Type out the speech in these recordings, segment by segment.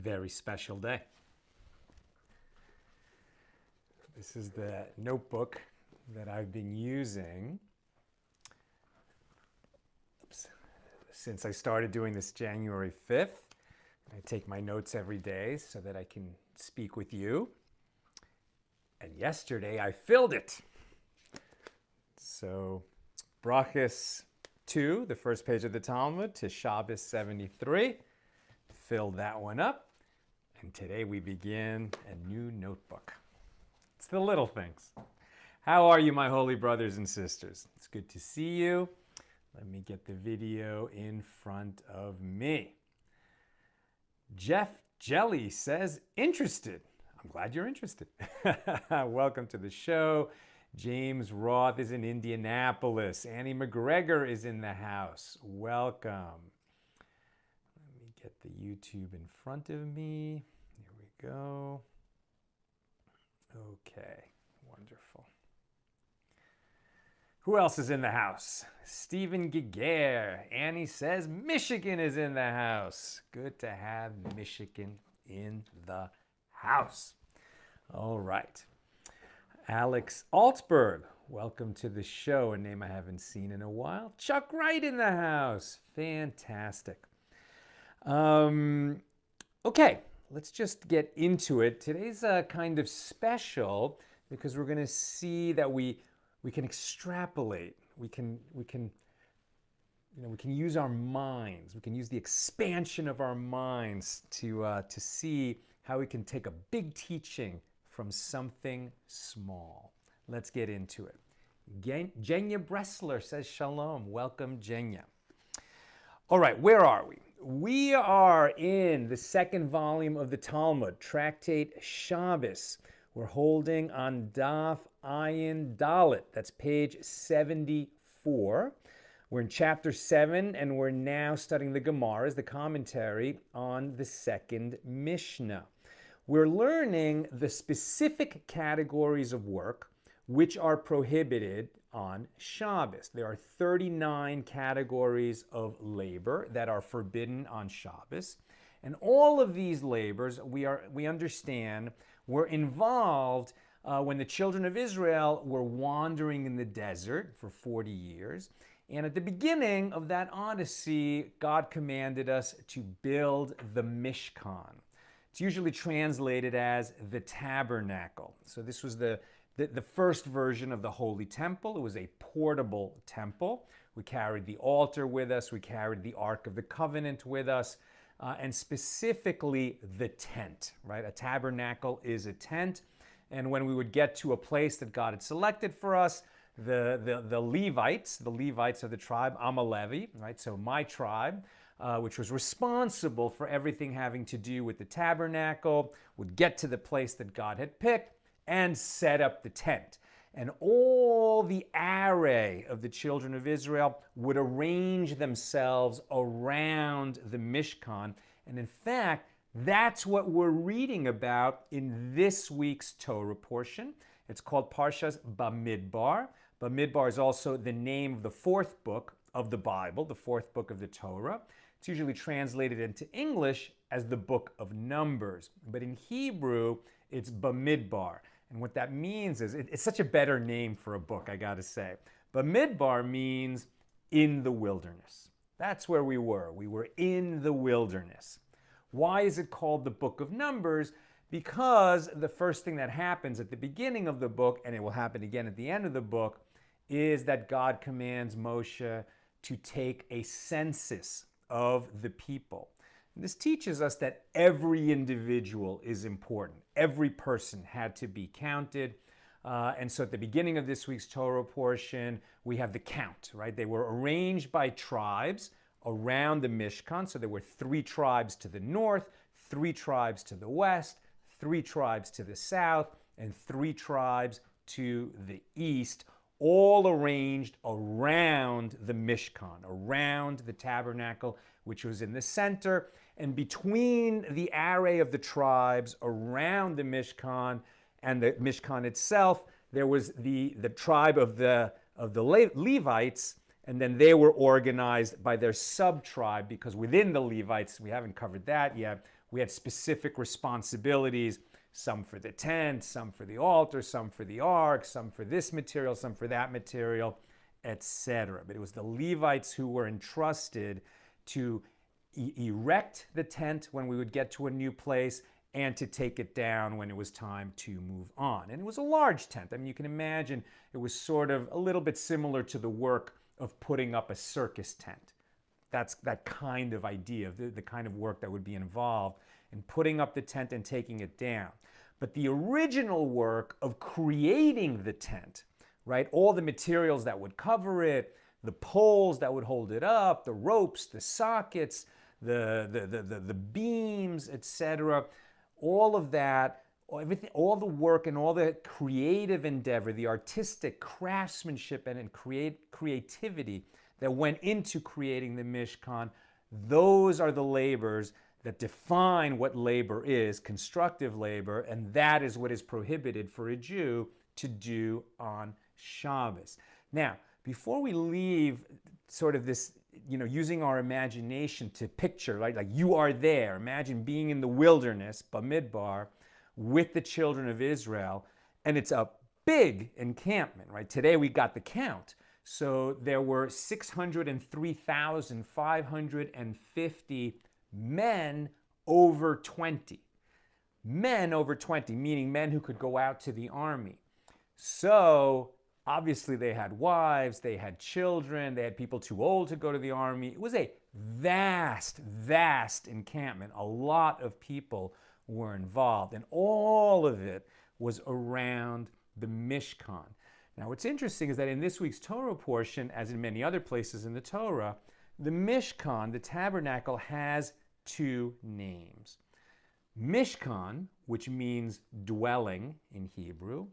very special day. This is the notebook that I've been using since I started doing this January 5th. I take my notes every day so that I can speak with you. And yesterday I filled it. So Brachos 2, the first page of the Talmud, to Shabbos 73. Filled that one up. And today we begin a new notebook. It's the little things. How are you, my holy brothers and sisters? It's good to see you. Let me get the video in front of me. Jeff Jelly says, interested. I'm glad you're interested. Welcome to the show. James Roth is in Indianapolis. Annie McGregor is in the house. Welcome. Let me get the YouTube in front of me. Here we go. Okay, wonderful. Who else is in the house? Stephen Giger. Annie says Michigan is in the house. Good to have Michigan in the house. All right. Alex Altberg, welcome to the show, a name I haven't seen in a while. Chuck Wright in the house. Fantastic. Okay, let's just get into it. Today's kind of special because we're going to see that we can extrapolate. We can use our minds. We can use the expansion of our minds to see how we can take a big teaching from something small. Let's get into it. Jenya Bressler says shalom. Welcome, Jenya. All right, where are we? We are in the second volume of the Talmud, Tractate Shabbos. We're holding on Daf Ayin Dalet. That's page 74. We're in chapter 7, and we're now studying the Gemaras, the commentary on the second Mishnah. We're learning the specific categories of work which are prohibited on Shabbos. There are 39 categories of labor that are forbidden on Shabbos. And all of these labors, we understand, were involved when the children of Israel were wandering in the desert for 40 years. And at the beginning of that odyssey, God commanded us to build the Mishkan. It's usually translated as the Tabernacle. So this was the first version of the Holy Temple. It was a portable temple. We carried the altar with us. We carried the Ark of the Covenant with us. And specifically the tent, right? A tabernacle is a tent. And when we would get to a place that God had selected for us, the Levites of the tribe, I'm a Levi, right? So my tribe, which was responsible for everything having to do with the tabernacle, would get to the place that God had picked and set up the tent. And all the array of the children of Israel would arrange themselves around the Mishkan. And in fact, that's what we're reading about in this week's Torah portion. It's called Parshas Bamidbar. Bamidbar is also the name of the fourth book of the Bible, the fourth book of the Torah. It's usually translated into English as the Book of Numbers. But in Hebrew, it's Bamidbar. And what that means is, it's such a better name for a book, I gotta say. Bamidbar means in the wilderness. That's where we were. We were in the wilderness. Why is it called the Book of Numbers? Because the first thing that happens at the beginning of the book, and it will happen again at the end of the book, is that God commands Moshe to take a census of the people. And this teaches us that every individual is important. Every person had to be counted. And so at the beginning of this week's Torah portion, we have the count, right? They were arranged by tribes around the Mishkan. So there were 3 tribes to the north, 3 tribes to the west, 3 tribes to the south, and 3 tribes to the east, all arranged around the Mishkan, around the tabernacle, which was in the center. And between the array of the tribes around the Mishkan and the Mishkan itself, there was the tribe of the Levites, and then they were organized by their sub-tribe, because within the Levites, we haven't covered that yet, We had specific responsibilities, some for the tent, some for the altar, some for the ark, some for this material, some for that material, etc. But it was the Levites who were entrusted to erect the tent when we would get to a new place and to take it down when it was time to move on. And it was a large tent. I mean, you can imagine it was sort of a little bit similar to the work of putting up a circus tent. That's that kind of idea, the kind of work that would be involved in putting up the tent and taking it down. But the original work of creating the tent, right, all the materials that would cover it, the poles that would hold it up, the ropes, the sockets, the beams, etc., all of that, everything, all the work and all the creative endeavor, the artistic craftsmanship and creativity that went into creating the Mishkan, those are the labors that define what labor is, constructive labor, and that is what is prohibited for a Jew to do on Shabbos. Now, before we leave sort of this, using our imagination to picture, like you are there, imagine being in the wilderness, Bamidbar, with the children of Israel, and it's a big encampment, right? Today we got the count. So there were 603,550 men over 20. Men over 20, meaning men who could go out to the army. So obviously they had wives, they had children, they had people too old to go to the army. It was a vast, vast encampment. A lot of people were involved, and all of it was around the Mishkan. Now, what's interesting is that in this week's Torah portion, as in many other places in the Torah, the Mishkan, the tabernacle, has two names. Mishkan, which means dwelling in Hebrew,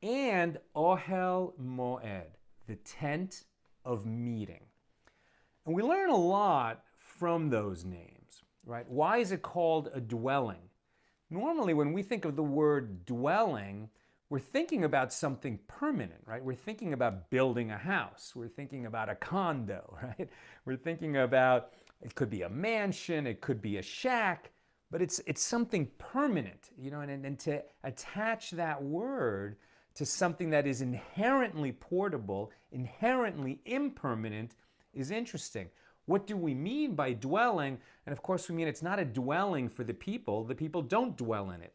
and Ohel Moed, the tent of meeting. And we learn a lot from those names, right? Why is it called a dwelling? Normally, when we think of the word dwelling, we're thinking about something permanent, right? We're thinking about building a house. We're thinking about a condo, right? We're thinking about, it could be a mansion, it could be a shack, but it's something permanent, and to attach that word to something that is inherently portable, inherently impermanent, is interesting. What do we mean by dwelling? And of course we mean it's not a dwelling for the people. The people don't dwell in it.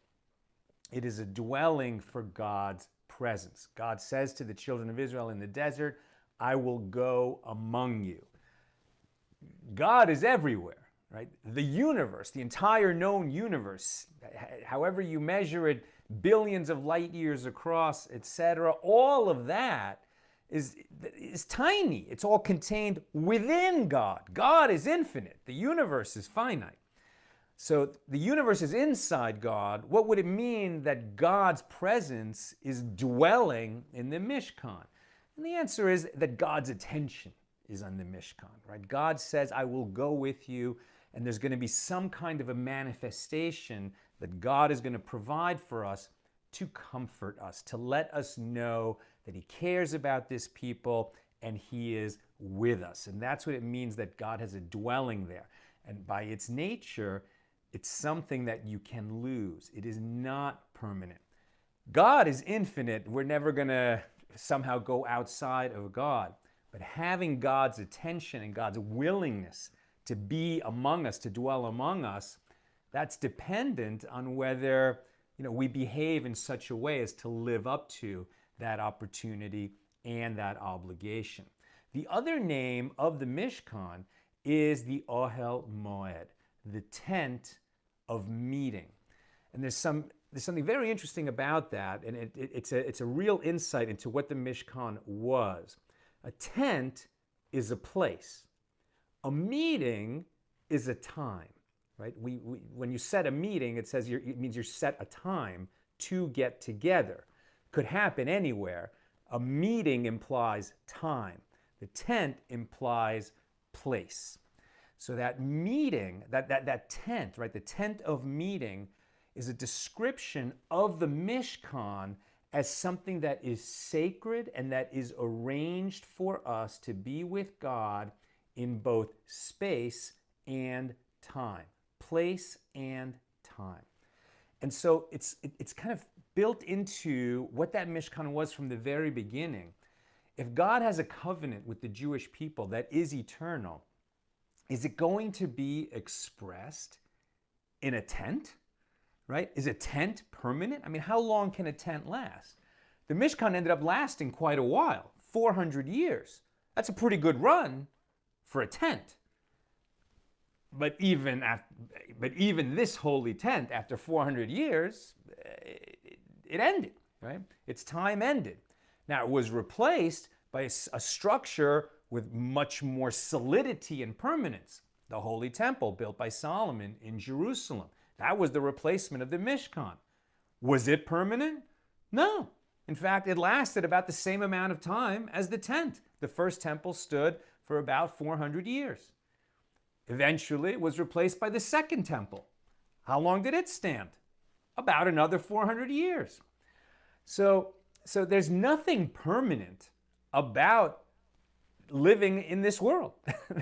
It is a dwelling for God's presence. God says to the children of Israel in the desert, I will go among you. God is everywhere, right? The universe, the entire known universe, however you measure it, billions of light years across, etc., all of that is tiny. It's all contained within God. God is infinite. The universe is finite. So the universe is inside God. What would it mean that God's presence is dwelling in the Mishkan? And the answer is that God's attention is on the Mishkan, right? God says, I will go with you, and there's going to be some kind of a manifestation that God is going to provide for us to comfort us, to let us know that He cares about this people and He is with us. And that's what it means that God has a dwelling there. And by its nature, it's something that you can lose. It is not permanent. God is infinite. We're never going to somehow go outside of God. But having God's attention and God's willingness to be among us, to dwell among us, that's dependent on whether we behave in such a way as to live up to that opportunity and that obligation. The other name of the Mishkan is the Ohel Moed, the tent of meeting. And there's something very interesting about that, and it's a real insight into what the Mishkan was. A tent is a place. A meeting is a time, right? When you set a meeting, it says it means you set a time to get together. Could happen anywhere. A meeting implies time. The tent implies place. So that meeting, that tent, right, the tent of meeting is a description of the Mishkan as something that is sacred and that is arranged for us to be with God in both space and time. Place and time. And so it's kind of built into what that Mishkan was from the very beginning. If God has a covenant with the Jewish people that is eternal, is it going to be expressed in a tent, right? Is a tent permanent? I mean, how long can a tent last? The Mishkan ended up lasting quite a while, 400 years. That's a pretty good run for a tent. But even this holy tent, after 400 years, it ended, right? Its time ended. Now, it was replaced by a structure with much more solidity and permanence. The Holy Temple built by Solomon in Jerusalem. That was the replacement of the Mishkan. Was it permanent? No. In fact, it lasted about the same amount of time as the tent. The first temple stood for about 400 years. Eventually, it was replaced by the second temple. How long did it stand? About another 400 years. So there's nothing permanent about living in this world.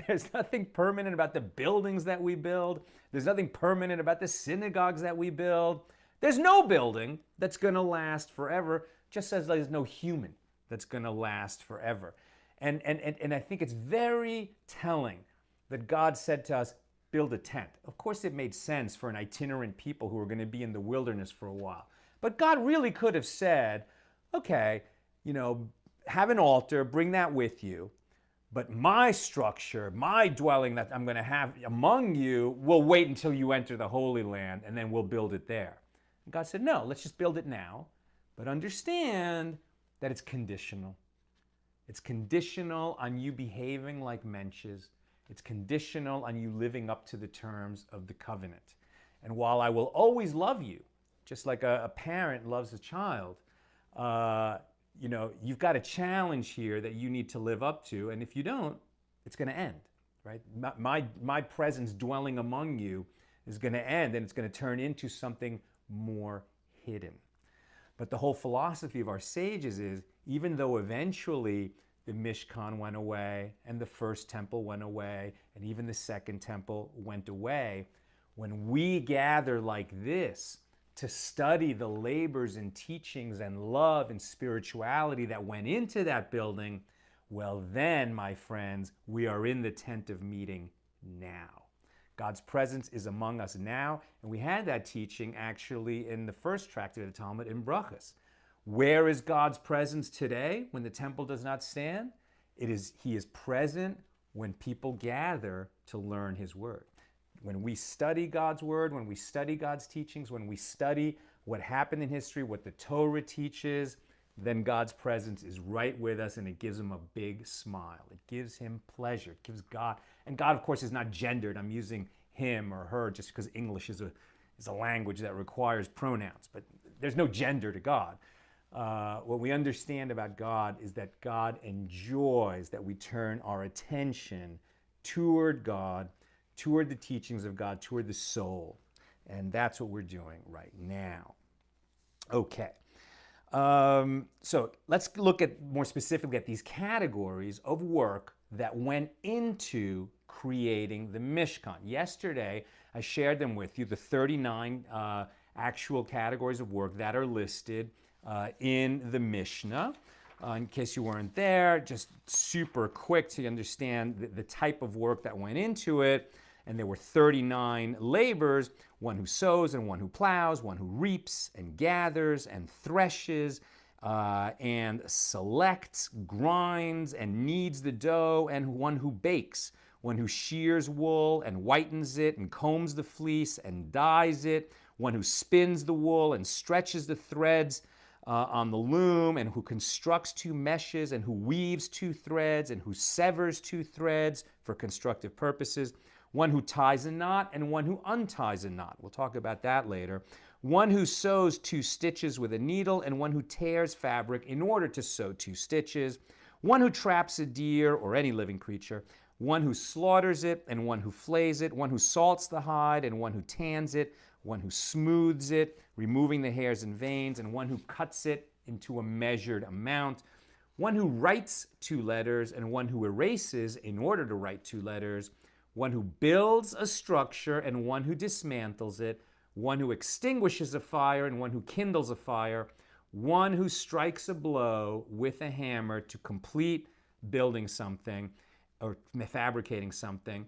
There's nothing permanent about the buildings that we build. There's nothing permanent about the synagogues that we build. There's no building that's going to last forever, just as there's no human that's going to last forever. And I think it's very telling that God said to us, build a tent. Of course, it made sense for an itinerant people who were going to be in the wilderness for a while. But God really could have said, okay, have an altar, bring that with you. But my structure, my dwelling that I'm going to have among you, will wait until you enter the Holy Land, and then we'll build it there. And God said, no, let's just build it now. But understand that it's conditional. It's conditional on you behaving like mensches. It's conditional on you living up to the terms of the covenant. And while I will always love you, just like a parent loves a child, you've got a challenge here that you need to live up to. And if you don't, it's going to end, right? My presence dwelling among you is going to end, and it's going to turn into something more hidden. But the whole philosophy of our sages is, even though eventually the Mishkan went away, and the first temple went away, and even the second temple went away, when we gather like this to study the labors and teachings and love and spirituality that went into that building, well then, my friends, we are in the tent of meeting now. God's presence is among us now, and we had that teaching actually in the first tractate of the Talmud in Brachos. Where is God's presence today when the temple does not stand? He is present when people gather to learn his word. When we study God's word, when we study God's teachings, when we study what happened in history, what the Torah teaches, then God's presence is right with us, and it gives him a big smile. It gives him pleasure. It gives God, and God, of course, is not gendered. I'm using him or her just because English is a language that requires pronouns, but there's no gender to God. What we understand about God is that God enjoys that we turn our attention toward God, toward the teachings of God, toward the soul. And that's what we're doing right now. Okay. So let's look at more specifically at these categories of work that went into creating the Mishkan. Yesterday, I shared them with you, the 39 actual categories of work that are listed in the Mishnah. In case you weren't there, just super quick to understand the type of work that went into it. And there were 39 labors, one who sows and one who plows, one who reaps and gathers and threshes and selects, grinds and kneads the dough, and one who bakes, one who shears wool and whitens it and combs the fleece and dyes it, one who spins the wool and stretches the threads on the loom, and who constructs two meshes, and who weaves two threads, and who severs two threads for constructive purposes, one who ties a knot and one who unties a knot. We'll talk about that later. One who sews two stitches with a needle, and one who tears fabric in order to sew two stitches, one who traps a deer or any living creature, one who slaughters it and one who flays it, one who salts the hide and one who tans it, one who smooths it, removing the hairs and veins, and one who cuts it into a measured amount, one who writes two letters and one who erases in order to write two letters, one who builds a structure and one who dismantles it, one who extinguishes a fire and one who kindles a fire, one who strikes a blow with a hammer to complete building something or fabricating something,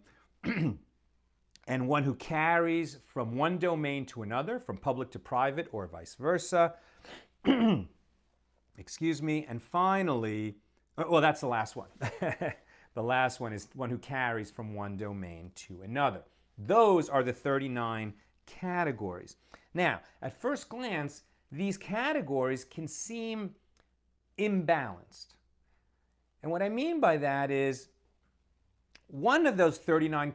and one who carries from one domain to another, from public to private or vice versa. Excuse me. And finally, well, that's the last one. The last one is one who carries from one domain to another. Those are the 39 categories. Now, at first glance, these categories can seem imbalanced. And what I mean by that is one of those 39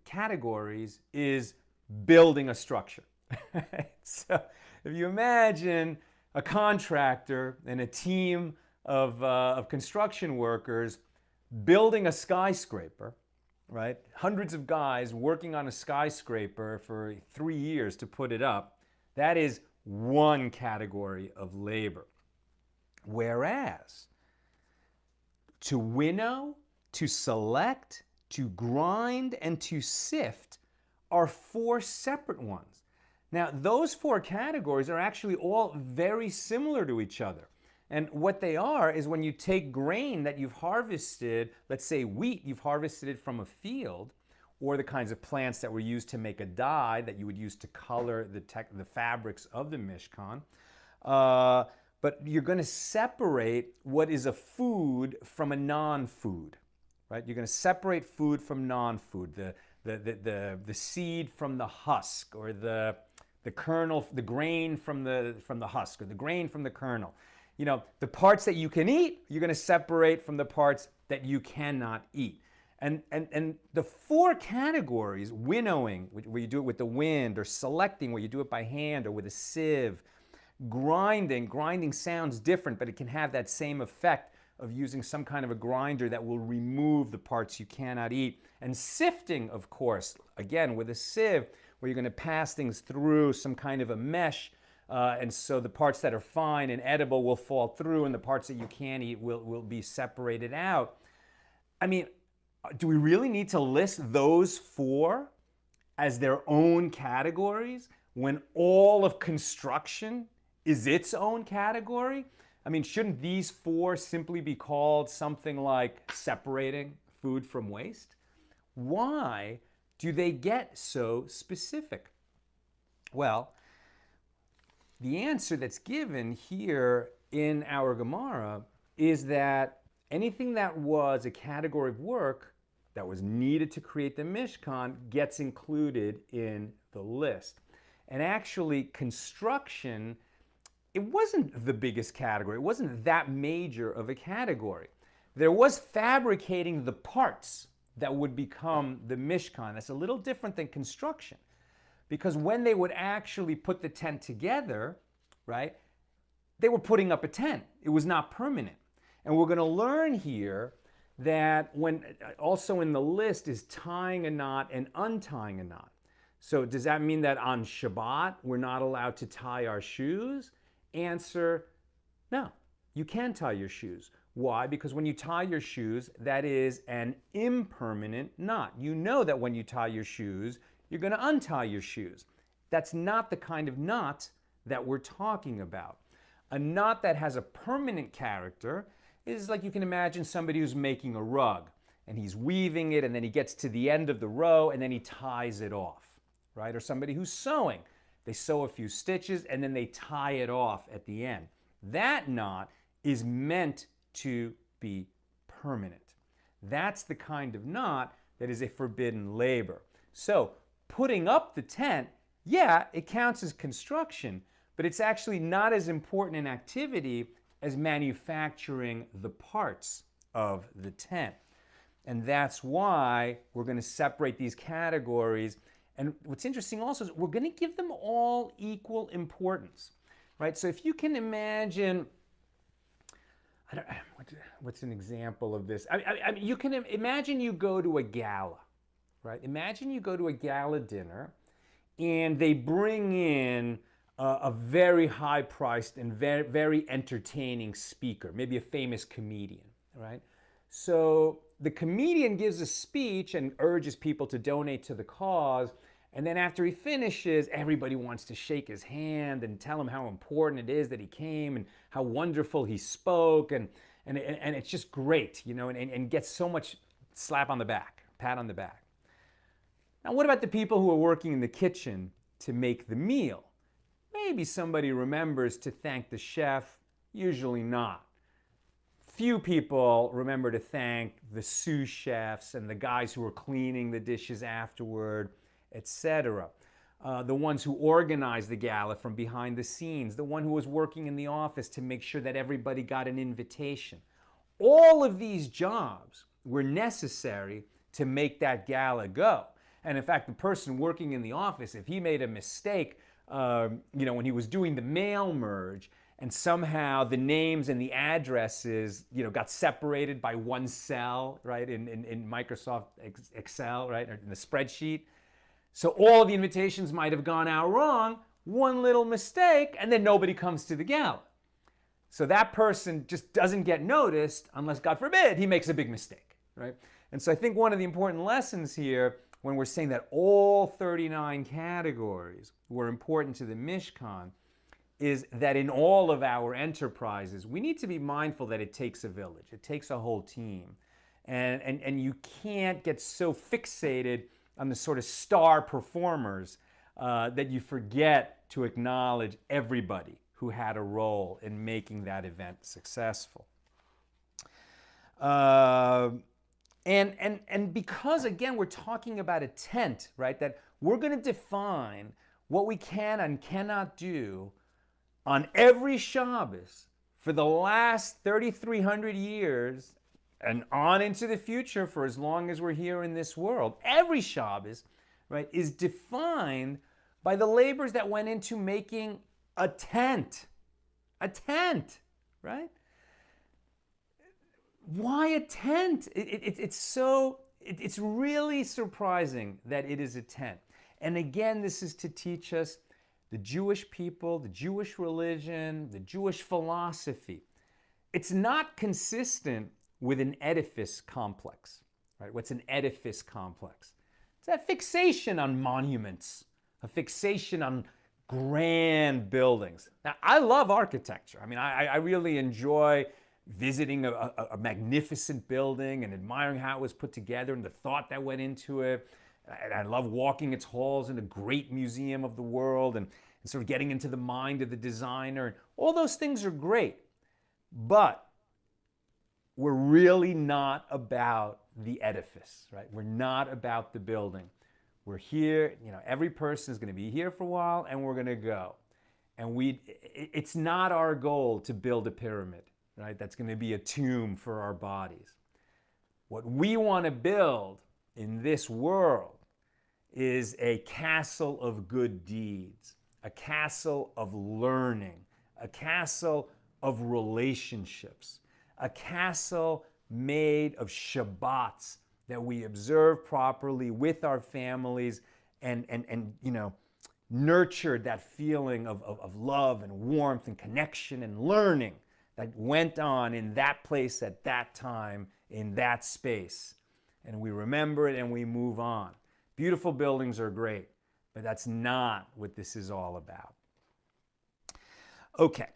categories is building a structure. So if you imagine a contractor and a team of construction workers building a skyscraper, right? Hundreds of guys working on a skyscraper for 3 years to put it up. That is one category of labor. Whereas to winnow, to select, to grind, and to sift are 4 separate ones. Now, those 4 categories are actually all very similar to each other. And what they are is when you take grain that you've harvested, let's say wheat, you've harvested it from a field, or the kinds of plants that were used to make a dye that you would use to color the fabrics of the Mishkan. But you're going to separate what is a food from a non-food, right? You're going to separate food from non-food, the seed from the husk, or the kernel, the grain from the husk, or the grain from the kernel. You know, the parts that you can eat, you're going to separate from the parts that you cannot eat. And the 4 categories, winnowing, where you do it with the wind, or selecting, where you do it by hand or with a sieve, grinding sounds different, but it can have that same effect of using some kind of a grinder that will remove the parts you cannot eat. And sifting, of course, again, with a sieve, where you're going to pass things through some kind of a mesh, and so the parts that are fine and edible will fall through, and the parts that you can't eat will be separated out. I mean, do we really need to list those 4 as their own categories when all of construction is its own category? I mean, shouldn't these 4 simply be called something like separating food from waste? Why do they get so specific? Well, the answer that's given here in our Gemara is that anything that was a category of work that was needed to create the Mishkan gets included in the list. And actually, construction, it wasn't the biggest category. It wasn't that major of a category. There was fabricating the parts that would become the Mishkan. That's a little different than construction. Because when they would actually put the tent together, right, they were putting up a tent. It was not permanent. And we're going to learn here that when also in the list is tying a knot and untying a knot. So does that mean that on Shabbat we're not allowed to tie our shoes? Answer, no, you can tie your shoes. Why? Because when you tie your shoes, that is an impermanent knot. You know that when you tie your shoes, you're going to untie your shoes. That's not the kind of knot that we're talking about. A knot that has a permanent character is like you can imagine somebody who's making a rug, and he's weaving it, and then he gets to the end of the row, and then he ties it off, right? Or somebody who's sewing. They sew a few stitches, and then they tie it off at the end. That knot is meant to be permanent. That's the kind of knot that is a forbidden labor. So putting up the tent, yeah, it counts as construction, but it's actually not as important an activity as manufacturing the parts of the tent. And that's why we're going to separate these categories. And what's interesting also is we're going to give them all equal importance, right? So if you can imagine, what's an example of this? I mean, you can imagine you go to a gala, right? Imagine you go to a gala dinner and they bring in a very high-priced and very, very entertaining speaker, maybe a famous comedian, right? So the comedian gives a speech and urges people to donate to the cause, And then after he finishes, everybody wants to shake his hand and tell him how important it is that he came and how wonderful he spoke. And it's just great, you know, and gets so much slap on the back, pat on the back. Now, what about the people who are working in the kitchen to make the meal? Maybe somebody remembers to thank the chef, usually not. Few people remember to thank the sous chefs and the guys who are cleaning the dishes afterward, etc. The ones who organized the gala from behind the scenes, the one who was working in the office to make sure that everybody got an invitation. All of these jobs were necessary to make that gala go. And in fact, the person working in the office, if he made a mistake, when he was doing the mail merge, and somehow the names and the addresses, got separated by one cell, right, in Microsoft Excel, right, or in the spreadsheet. So all the invitations might have gone out wrong, one little mistake, and then nobody comes to the gala. So that person just doesn't get noticed unless, God forbid, he makes a big mistake, right? And so I think one of the important lessons here, when we're saying that all 39 categories were important to the Mishkan, is that in all of our enterprises, we need to be mindful that it takes a village. It takes a whole team. And you can't get so fixated on the sort of star performers that you forget to acknowledge everybody who had a role in making that event successful. And because, again, we're talking about a tent, right, that we're going to define what we can and cannot do on every Shabbos for the last 3,300 years and on into the future for as long as we're here in this world. Every Shabbos, right, is defined by the labors that went into making a tent. A tent, right? Why a tent? It's really surprising that it is a tent. And again, this is to teach us the Jewish people, the Jewish religion, the Jewish philosophy. It's not consistent with an edifice complex, right? What's an edifice complex? It's a fixation on monuments, a fixation on grand buildings. Now, I love architecture. I mean, I really enjoy visiting a magnificent building and admiring how it was put together and the thought that went into it. And I love walking its halls in a great museum of the world and sort of getting into the mind of the designer. And all those things are great. But we're really not about the edifice, right? We're not about the building. We're here, every person is going to be here for a while and we're going to go. And it's not our goal to build a pyramid, right? That's going to be a tomb for our bodies. What we want to build in this world is a castle of good deeds, a castle of learning, a castle of relationships, a castle made of Shabbats that we observe properly with our families and nurtured that feeling of love and warmth and connection and learning that went on in that place at that time, in that space. And we remember it and we move on. Beautiful buildings are great, but that's not what this is all about. Okay,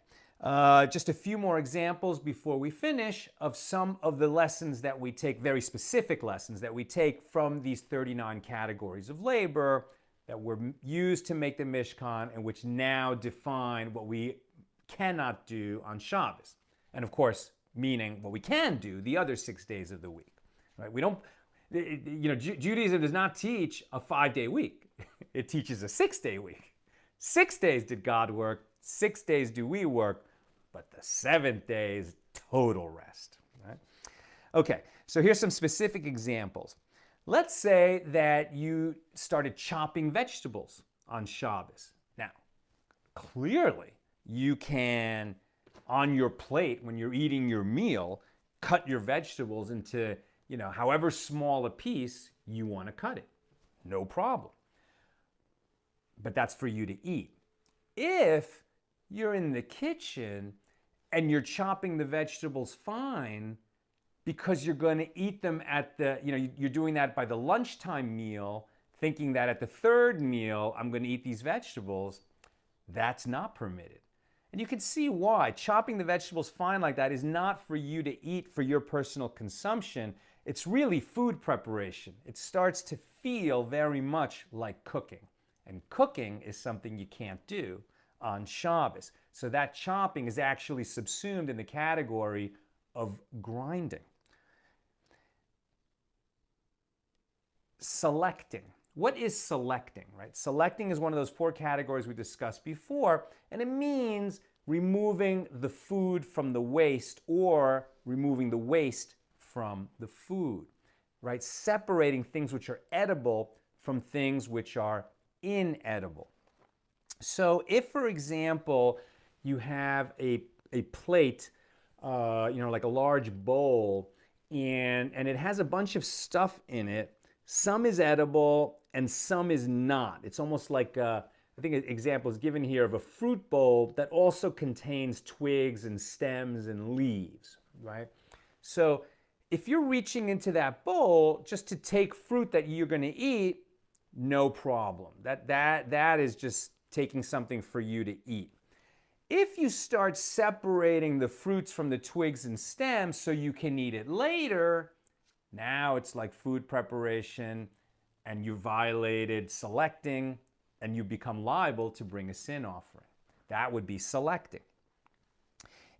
just a few more examples before we finish of some of the lessons that we take, very specific lessons that we take from these 39 categories of labor that were used to make the Mishkan and which now define what we cannot do on Shabbos. And of course, meaning what we can do the other 6 days of the week. Right? We don't, Judaism does not teach a 5-day week. It teaches a 6-day week. 6 days did God work, 6 days do we work, but the 7th day is total rest. Right? Okay, so here's some specific examples. Let's say that you started chopping vegetables on Shabbos. Now, clearly you can, on your plate, when you're eating your meal, cut your vegetables into however small a piece you want to cut it. No problem. But that's for you to eat. If you're in the kitchen and you're chopping the vegetables fine because you're going to eat them at the, you're doing that by the lunchtime meal, thinking that at the third meal, I'm going to eat these vegetables, that's not permitted. And you can see why. Chopping the vegetables fine like that is not for you to eat for your personal consumption. It's really food preparation. It starts to feel very much like cooking. And cooking is something you can't do on Shabbos. So that chopping is actually subsumed in the category of grinding. Selecting. What is selecting, right? Selecting is one of those 4 categories we discussed before, and it means removing the food from the waste or removing the waste from the food, right? Separating things which are edible from things which are inedible. So if, for example, you have a plate, like a large bowl, and it has a bunch of stuff in it, some is edible and some is not. It's almost like, I think an example is given here of a fruit bowl that also contains twigs and stems and leaves, right? So if you're reaching into that bowl just to take fruit that you're going to eat, no problem. That is just taking something for you to eat. If you start separating the fruits from the twigs and stems so you can eat it later, now it's like food preparation, and you violated selecting, and you become liable to bring a sin offering. That would be selecting.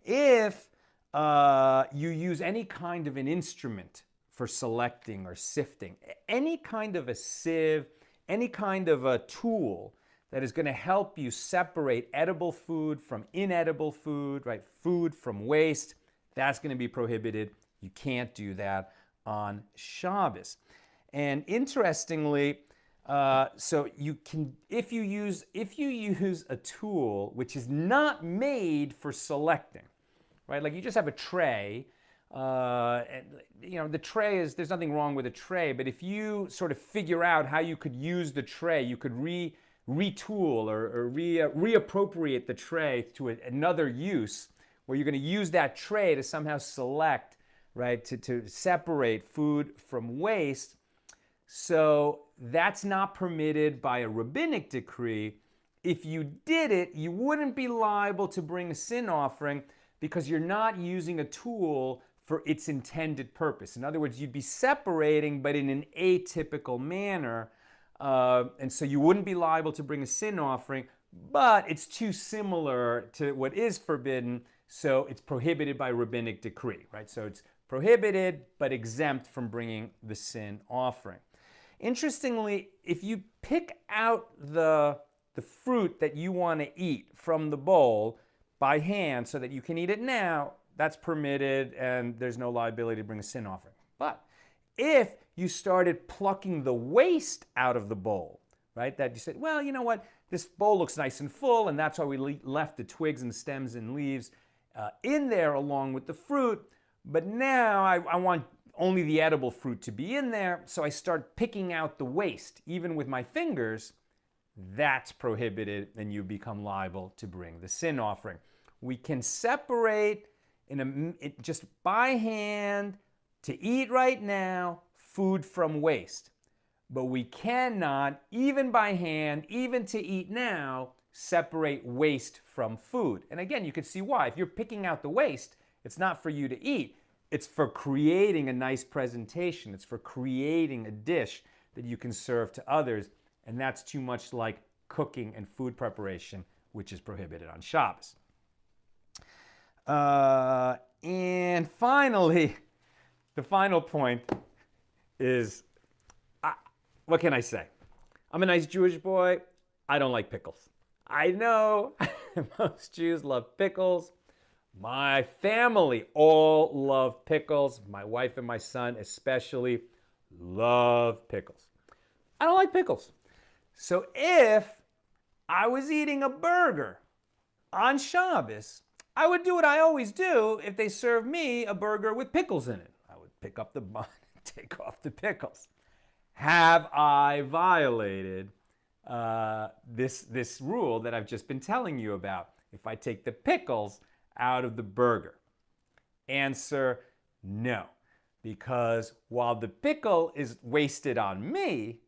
If you use any kind of an instrument for selecting or sifting, any kind of a sieve, any kind of a tool that is going to help you separate edible food from inedible food, right? Food from waste, that's going to be prohibited. You can't do that on Shabbos. And interestingly, so you can, if you use a tool which is not made for selecting, right? Like you just have a tray, and the tray is, there's nothing wrong with a tray, but if you sort of figure out how you could use the tray, you could retool or reappropriate the tray to another use, where you're going to use that tray to somehow select, right, to separate food from waste. So that's not permitted by a rabbinic decree. If you did it, you wouldn't be liable to bring a sin offering because you're not using a tool for its intended purpose. In other words, you'd be separating, but in an atypical manner. And so you wouldn't be liable to bring a sin offering, but it's too similar to what is forbidden, so it's prohibited by rabbinic decree, right? So it's prohibited, but exempt from bringing the sin offering. Interestingly, if you pick out the fruit that you want to eat from the bowl by hand so that you can eat it now, that's permitted and there's no liability to bring a sin offering. But if you started plucking the waste out of the bowl, right, that you said, well, you know what, this bowl looks nice and full, and that's why we left the twigs and stems and leaves in there along with the fruit, but now I want only the edible fruit to be in there, so I start picking out the waste, even with my fingers, that's prohibited, and you become liable to bring the sin offering. We can separate just by hand to eat right now food from waste, but we cannot, even by hand, even to eat now, separate waste from food. And again, you can see why. If you're picking out the waste, it's not for you to eat. It's for creating a nice presentation. It's for creating a dish that you can serve to others. And that's too much like cooking and food preparation, which is prohibited on Shabbos. And finally, the final point is, what can I say? I'm a nice Jewish boy. I don't like pickles. I know most Jews love pickles. My family all love pickles. My wife and my son especially love pickles. I don't like pickles. So if I was eating a burger on Shabbos, I would do what I always do if they serve me a burger with pickles in it. I would pick up the bun and take off the pickles. Have I violated this rule that I've just been telling you about? If I take the pickles out of the burger? Answer, no. Because while the pickle is wasted on me,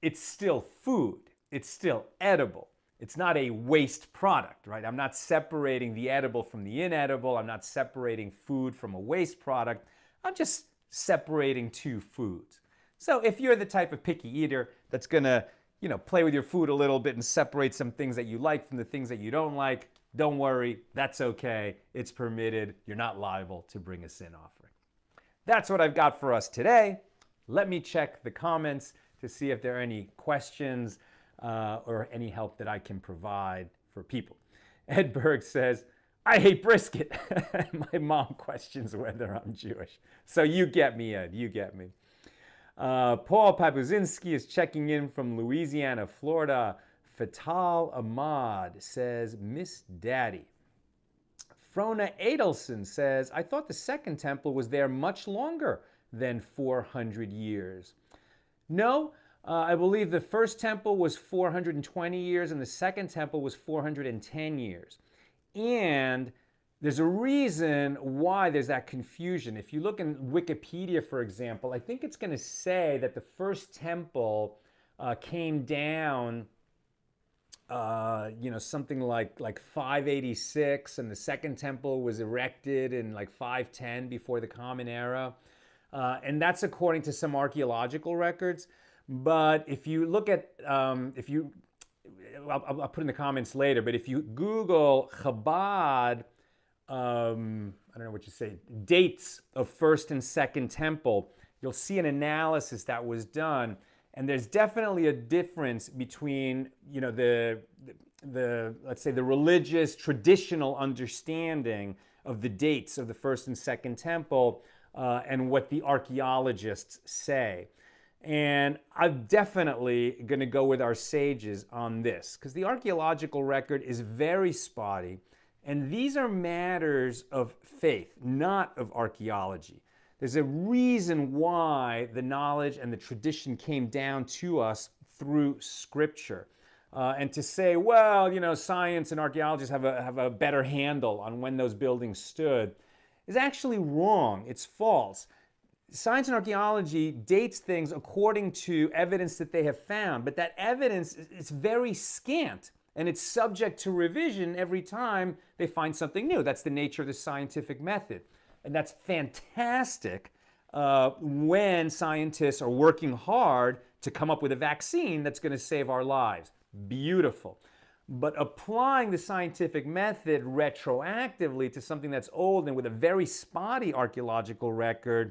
it's still food. It's still edible. It's not a waste product, right? I'm not separating the edible from the inedible. I'm not separating food from a waste product. I'm just separating two foods. So if you're the type of picky eater that's gonna, play with your food a little bit and separate some things that you like from the things that you don't like, don't worry, that's okay. It's permitted. You're not liable to bring a sin offering. That's what I've got for us today. Let me check the comments to see if there are any questions or any help that I can provide for people. Ed Berg says, I hate brisket. My mom questions whether I'm Jewish. So you get me, Ed, you get me. Paul Papuzinski is checking in from Louisiana, Florida. Fatal Ahmad says, Miss Daddy. Frona Adelson says, I thought the second temple was there much longer than 400 years. No, I believe the first temple was 420 years and the second temple was 410 years. And there's a reason why there's that confusion. If you look in Wikipedia, for example, I think it's going to say that the first temple came down, something like 586, and the second temple was erected in like 510 before the Common Era. And that's according to some archaeological records. But if you look at, I'll put in the comments later, but if you Google Chabad, I don't know what you say, dates of first and second temple, you'll see an analysis that was done. And there's definitely a difference between, let's say the religious traditional understanding of the dates of the first and second temple and what the archaeologists say. And I'm definitely going to go with our sages on this, because the archaeological record is very spotty, and these are matters of faith, not of archaeology. There's a reason why the knowledge and the tradition came down to us through Scripture. And to say, well, science and archaeologists have a better handle on when those buildings stood is actually wrong. It's false. Science and archaeology dates things according to evidence that they have found, but that evidence is very scant, and it's subject to revision every time they find something new. That's the nature of the scientific method. And that's fantastic when scientists are working hard to come up with a vaccine that's going to save our lives. Beautiful. But applying the scientific method retroactively to something that's old and with a very spotty archaeological record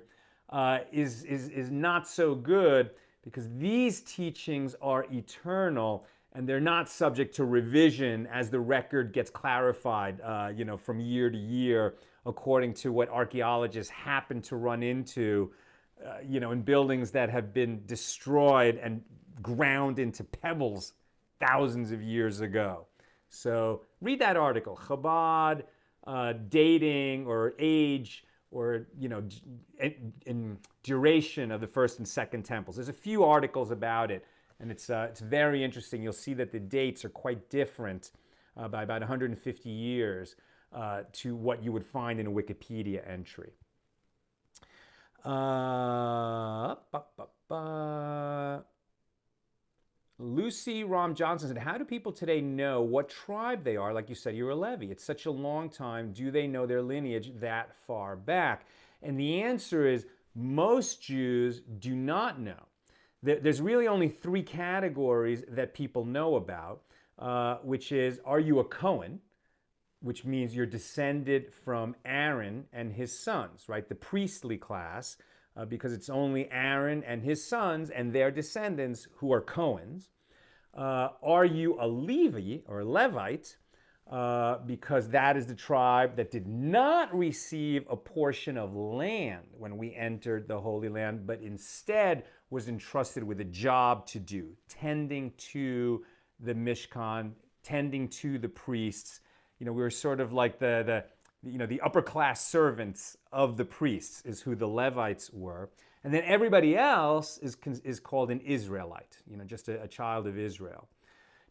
is not so good, because these teachings are eternal and they're not subject to revision as the record gets clarified, from year to year, according to what archaeologists happen to run into, in buildings that have been destroyed and ground into pebbles thousands of years ago. So read that article, Chabad, dating or age, or in duration of the first and second temples. There's a few articles about it, and it's very interesting. You'll see that the dates are quite different by about 150 years to what you would find in a Wikipedia entry. Lucy Rom Johnson said, how do people today know what tribe they are? Like you said, you're a Levi. It's such a long time. Do they know their lineage that far back? And the answer is most Jews do not know. There's really only three categories that people know about, which is, are you a Cohen? Which means you're descended from Aaron and his sons, right? The priestly class, because it's only Aaron and his sons and their descendants who are Cohens. Are you a Levi or a Levite? Because that is the tribe that did not receive a portion of land when we entered the Holy Land, but instead was entrusted with a job to do, tending to the Mishkan, tending to the priests. We were sort of like the upper class servants of the priests is who the Levites were. And then everybody else is called an Israelite, just a child of Israel.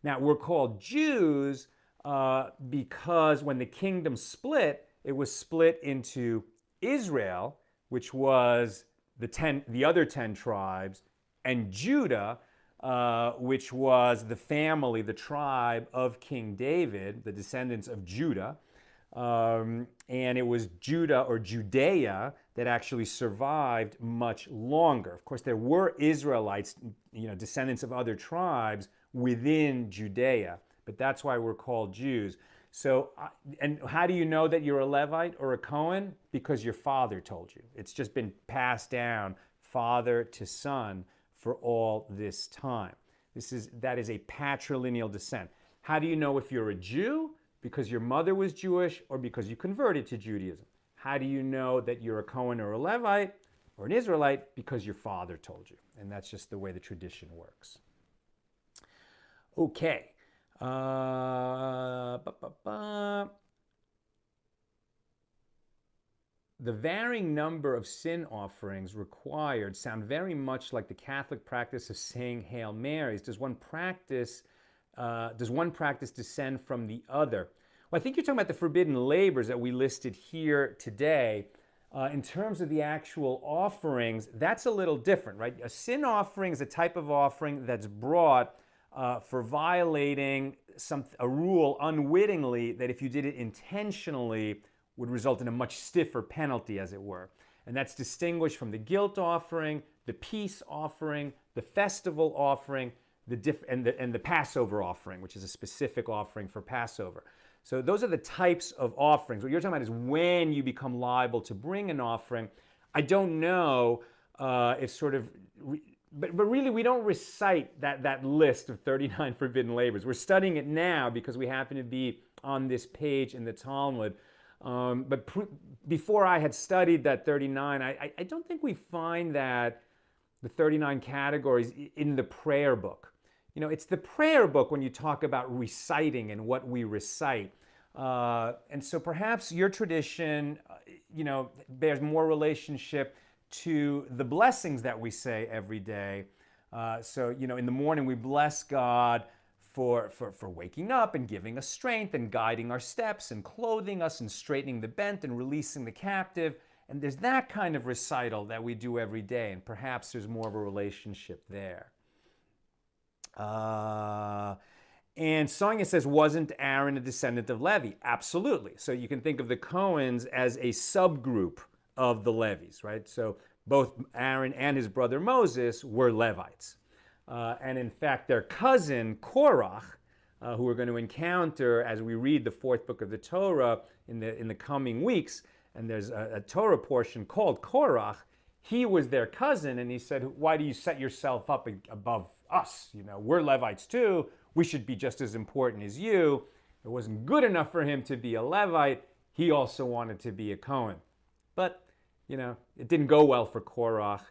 Now, we're called Jews because when the kingdom split, it was split into Israel, which was the other 10 tribes, and Judah, which was the family, the tribe of King David, the descendants of Judah. And it was Judah or Judea that actually survived much longer. Of course, there were Israelites, descendants of other tribes within Judea, but that's why we're called Jews. So, and how do you know that you're a Levite or a Cohen? Because your father told you. It's just been passed down father to son for all this time. That is a patrilineal descent. How do you know if you're a Jew? Because your mother was Jewish or because you converted to Judaism. How do you know that you're a Cohen or a Levite or an Israelite? Because your father told you. And that's just the way the tradition works. Okay. The varying number of sin offerings required sound very much like the Catholic practice of saying Hail Marys. Does one practice descend from the other? Well, I think you're talking about the forbidden labors that we listed here today. In terms of the actual offerings, that's a little different, right? A sin offering is a type of offering that's brought for violating a rule unwittingly that if you did it intentionally would result in a much stiffer penalty, as it were. And that's distinguished from the guilt offering, the peace offering, the festival offering, and the Passover offering, which is a specific offering for Passover. So those are the types of offerings. What you're talking about is when you become liable to bring an offering. I don't know if sort of... But really, we don't recite that list of 39 forbidden labors. We're studying it now because we happen to be on this page in the Talmud. But before I had studied that 39, I don't think we find that the 39 categories in the prayer book. It's the prayer book when you talk about reciting and what we recite. And so perhaps your tradition, bears more relationship to the blessings that we say every day. So, in the morning we bless God for waking up and giving us strength and guiding our steps and clothing us and straightening the bent and releasing the captive. And there's that kind of recital that we do every day, and perhaps there's more of a relationship there. And Sonia says, wasn't Aaron a descendant of Levi? Absolutely. So you can think of the Cohens as a subgroup of the Levies, right? So both Aaron and his brother Moses were Levites. And in fact, their cousin Korach, who we're going to encounter as we read the fourth book of the Torah in the coming weeks, and there's a Torah portion called Korach, he was their cousin, and he said, why do you set yourself up above us? We're Levites too. We should be just as important as you. It wasn't good enough for him to be a Levite. He also wanted to be a Cohen. But it didn't go well for Korach.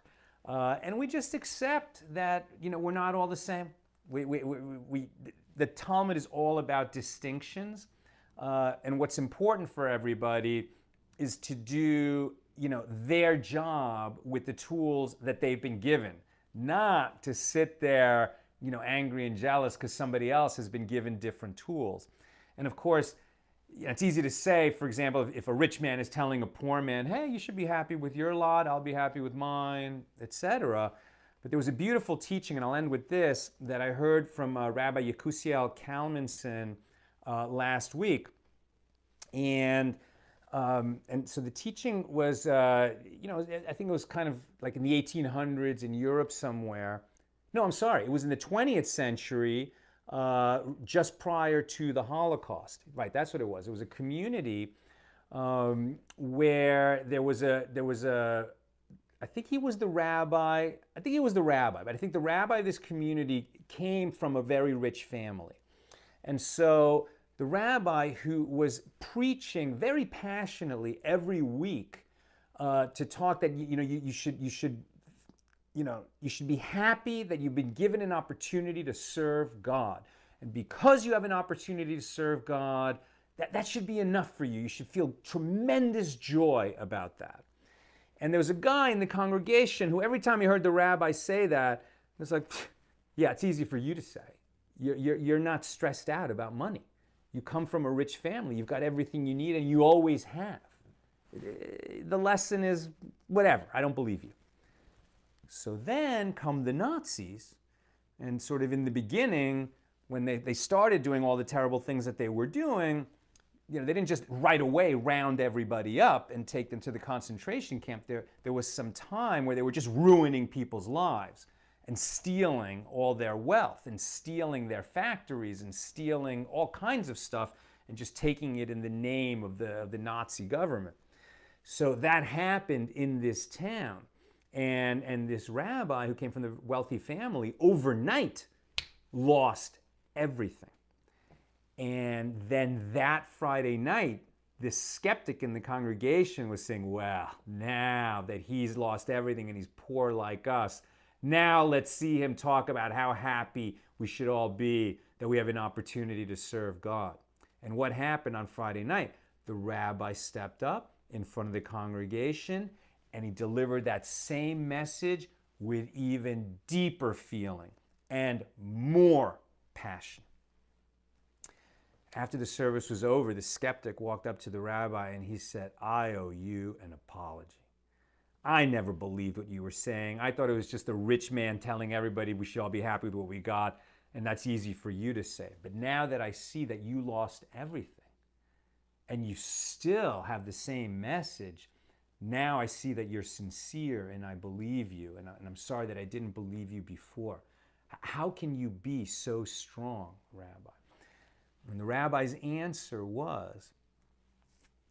And we just accept that, we're not all the same. The Talmud is all about distinctions. And what's important for everybody is to do, their job with the tools that they've been given. Not to sit there, angry and jealous because somebody else has been given different tools. And of course, it's easy to say, for example, if a rich man is telling a poor man, hey, you should be happy with your lot, I'll be happy with mine, etc. But there was a beautiful teaching, and I'll end with this, that I heard from Rabbi Yekusiel Kalmanson last week. And so the teaching was, I think it was kind of like in the 1800s in Europe somewhere. No, I'm sorry, it was in the 20th century, just prior to the Holocaust. Right, that's what it was. It was a community where there was a, I think he was the rabbi, but I think the rabbi of this community came from a very rich family. And so the rabbi, who was preaching very passionately every week to talk that you should be happy that you've been given an opportunity to serve God. And because you have an opportunity to serve God, that should be enough for you. You should feel tremendous joy about that. And there was a guy in the congregation who every time he heard the rabbi say that, was like, yeah, it's easy for you to say. You're not stressed out about money. You come from a rich family. You've got everything you need, and you always have. The lesson is whatever. I don't believe you. So then come the Nazis And sort of in the beginning, when they started doing all the terrible things that they were doing, they didn't just right away round everybody up and take them to the concentration camp. There was some time where they were just ruining people's lives and stealing all their wealth and stealing their factories and stealing all kinds of stuff and just taking it in the name of the Nazi government. So that happened in this town. And this rabbi who came from the wealthy family overnight lost everything. And then that Friday night, this skeptic in the congregation was saying, well, now that he's lost everything and he's poor like us, now let's see him talk about how happy we should all be that we have an opportunity to serve God. And what happened on Friday night? The rabbi stepped up in front of the congregation and he delivered that same message with even deeper feeling and more passion. After the service was over, the skeptic walked up to the rabbi and he said, I owe you an apology. I never believed what you were saying. I thought it was just a rich man telling everybody we should all be happy with what we got, and that's easy for you to say. But now that I see that you lost everything and you still have the same message, now I see that you're sincere and I believe you, and I'm sorry that I didn't believe you before. How can you be so strong, Rabbi? And the rabbi's answer was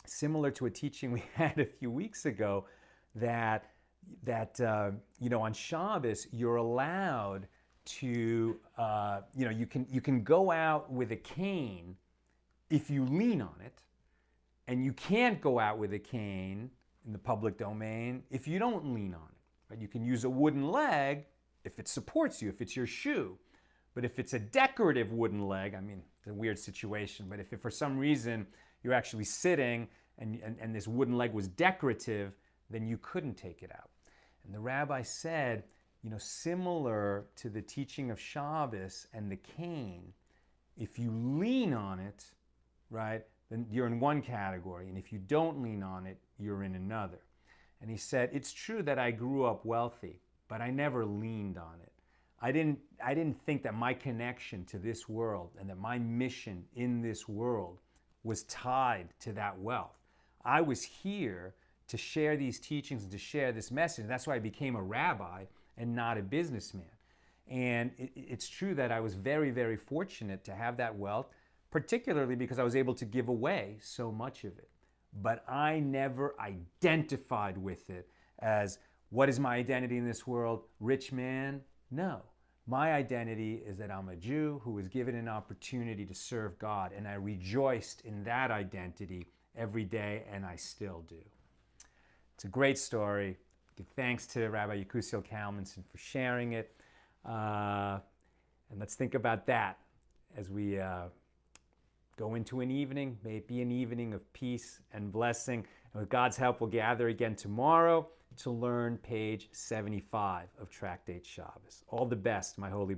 similar to a teaching we had a few weeks ago, that on Shabbos you're allowed to you can go out with a cane if you lean on it, and you can't go out with a cane in the public domain if you don't lean on it. Right? You can use a wooden leg if it supports you, if it's your shoe. But if it's a decorative wooden leg, it's a weird situation, but if for some reason you're actually sitting and this wooden leg was decorative, then you couldn't take it out. And the rabbi said, similar to the teaching of Shabbos and the cane, if you lean on it, right, then you're in one category, and if you don't lean on it, you're in another. And he said, it's true that I grew up wealthy, but I never leaned on it. I didn't think that my connection to this world and that my mission in this world was tied to that wealth. I was here to share these teachings and to share this message. That's why I became a rabbi and not a businessman. And it's true that I was very, very fortunate to have that wealth, particularly because I was able to give away so much of it. But I never identified with it as, what is my identity in this world? Rich man? No. My identity is that I'm a Jew who was given an opportunity to serve God, and I rejoiced in that identity every day, and I still do. It's a great story. Give thanks to Rabbi Yekusiel Kalmanson for sharing it. And let's think about that as we go into an evening. May it be an evening of peace and blessing. And with God's help, we'll gather again tomorrow to learn page 75 of Tractate Shabbos. All the best, my holy